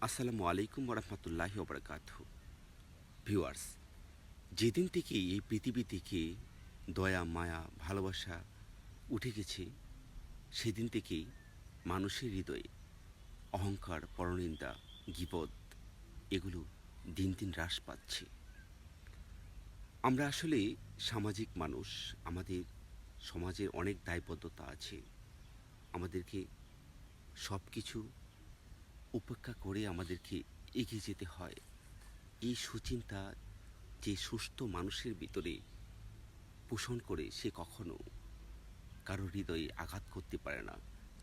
আসসালামু আলাইকুম ওরহমতুল্লাহি ওবরাকাতুহু। ভিউয়ার্স, যেদিন থেকে এই পৃথিবী থেকে দয়া, মায়া, ভালোবাসা উঠে গেছে, সেদিন থেকেই মানুষের হৃদয়ে অহংকার, পরনিন্দা, গীবত এগুলো দিন দিন হ্রাস পাচ্ছে। আমরা আসলে সামাজিক মানুষ। আমাদের সমাজের অনেক দায়বদ্ধতা আছে। আমাদেরকে সব কিছু উপেক্ষা করে আমাদেরকে এগিয়ে যেতে হয়। এই সুচিন্তা যে সুস্থ মানুষের ভিতরে পোষণ করে, সে কখনো কারো হৃদয়ে আঘাত করতে পারে না,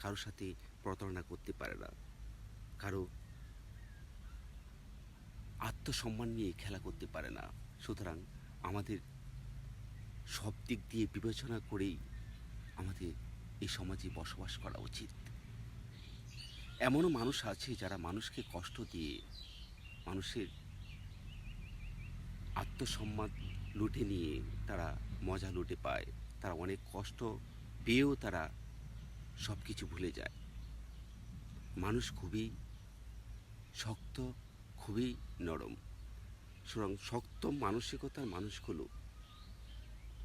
কারো সাথে প্রতারণা করতে পারে না, কারো আত্মসম্মান নিয়ে খেলা করতে পারে না। সুতরাং আমাদের সব দিক দিয়ে বিবেচনা করেই আমাদের এই সমাজে বসবাস করা উচিত। এমনও মানুষ আছে যারা মানুষকে কষ্ট দিয়ে মানুষের আত্মসম্মান লুটে নিয়ে তারা মজা লুটে পায়। তারা অনেক কষ্ট পেয়েও তারা সব কিছু ভুলে যায়। মানুষ খুবই শক্ত, খুবই নরম। সুতরাং শক্ত মানসিকতার মানুষগুলো,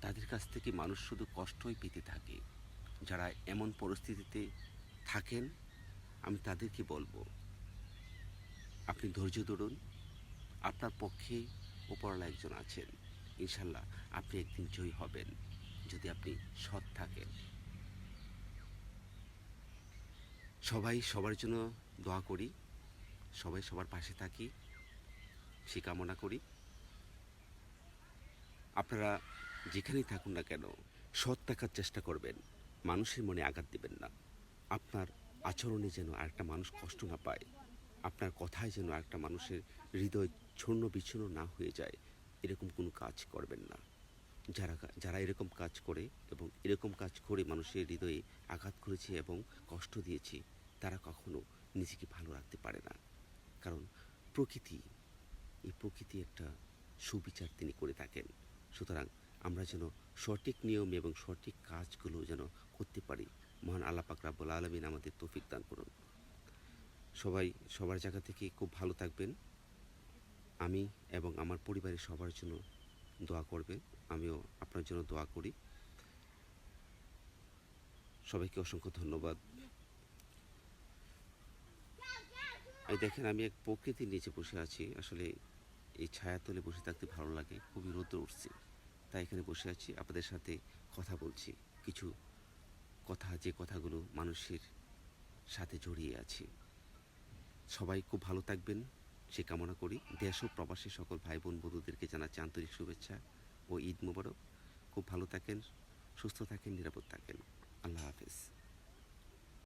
তাদের কাছ থেকে মানুষ শুধু কষ্টই পেতে থাকে। যারা এমন পরিস্থিতিতে থাকেন, আমি তাদেরকে বলবো, আপনি ধৈর্য ধরুন। আপনার পক্ষে ওপরওয়ালা একজন আছেন। ইনশাল্লাহ আপনি একদিন জয়ী হবেন, যদি আপনি সৎ থাকেন। সবাই সবার জন্য দোয়া করি, সবাই সবার পাশে থাকি, সে কামনা করি। আপনারা যেখানেই থাকুন না কেন, সৎ থাকার চেষ্টা করবেন। মানুষের মনে আঘাত দেবেন না। আপনার আচরণে যেন আরেকটা মানুষ কষ্ট না পায়, আপনার কথায় যেন আরেকটা মানুষের হৃদয় ছন্ন বিচ্ছন্ন না হয়ে যায়, এরকম কোনো কাজ করবেন না। যারা যারা এরকম কাজ করে এবং এরকম কাজ করে মানুষের হৃদয়ে আঘাত করেছে এবং কষ্ট দিয়েছে, তারা কখনো নিজেকে ভালো রাখতে পারে না। কারণ প্রকৃতি, এই প্রকৃতি একটা সুবিচার তিনি করে থাকেন। সুতরাং আমরা যেন সঠিক নিয়ম এবং সঠিক কাজগুলো যেন করতে পারি। মহান আল্লাহ পাক রাব্বুল আলামিন আমাদের তৌফিক দান করুন। সবাই সবার জায়গা থেকে খুব ভালো থাকবেন। আমি এবং আমার পরিবারের সবার জন্য দোয়া করবেন। আমিও আপনার জন্য দোয়া করি। সবাইকে অসংখ্য ধন্যবাদ। এই দেখেন, আমি এক প্রকৃতির নিচে বসে আছি। আসলে এই ছায়াতলে বসে থাকতে ভালো লাগে। খুবই রোদ উঠছে, তাই এখানে বসে আছি, আপনাদের সাথে কথা বলছি। কিছু কথা, যে কথাগুলো মানুষের সাথে জড়িয়ে আছে। সবাই খুব ভালো থাকবেন সে কামনা করি। দেশ ও প্রবাসী সকল ভাই বোন বন্ধুদেরকে জানাচ্ছি আন্তরিক শুভেচ্ছা ও ঈদ মোবারক। খুব ভালো থাকেন, সুস্থ থাকেন, নিরাপদ থাকেন। আল্লাহ হাফেজ।